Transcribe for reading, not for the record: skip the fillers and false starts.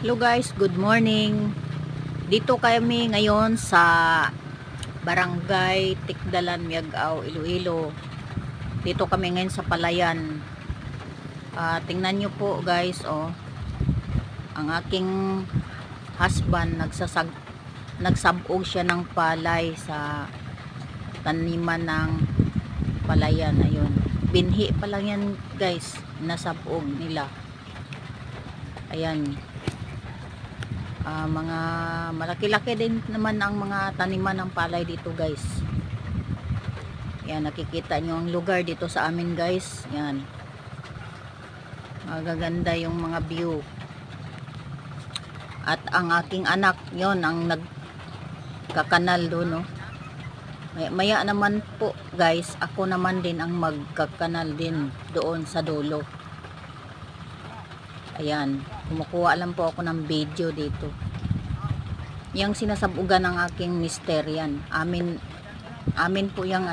Hello guys, good morning. Dito kami ngayon sa Barangay Tikdalan, Miagao, Iloilo. Dito kami ngayon sa Palayan. Tingnan nyo po guys, ang aking husband nagsabog siya ng palay sa taniman ng Palayan. Ayun. Binhi pa lang yan guys, nasabog nila. Ayan. Mga malaki-laki din naman ang mga taniman ng palay dito guys. Yan, nakikita nyo ang lugar dito sa amin guys. Yan, magaganda yung mga view. At ang aking anak, yon ang nagkakanal doon, no? Maya naman po guys, ako naman din ang magkakanal din doon sa dulo. Ayan, kumukuha lang po ako ng video dito. Yang sinasabugan ng aking mister yan. Amin po yung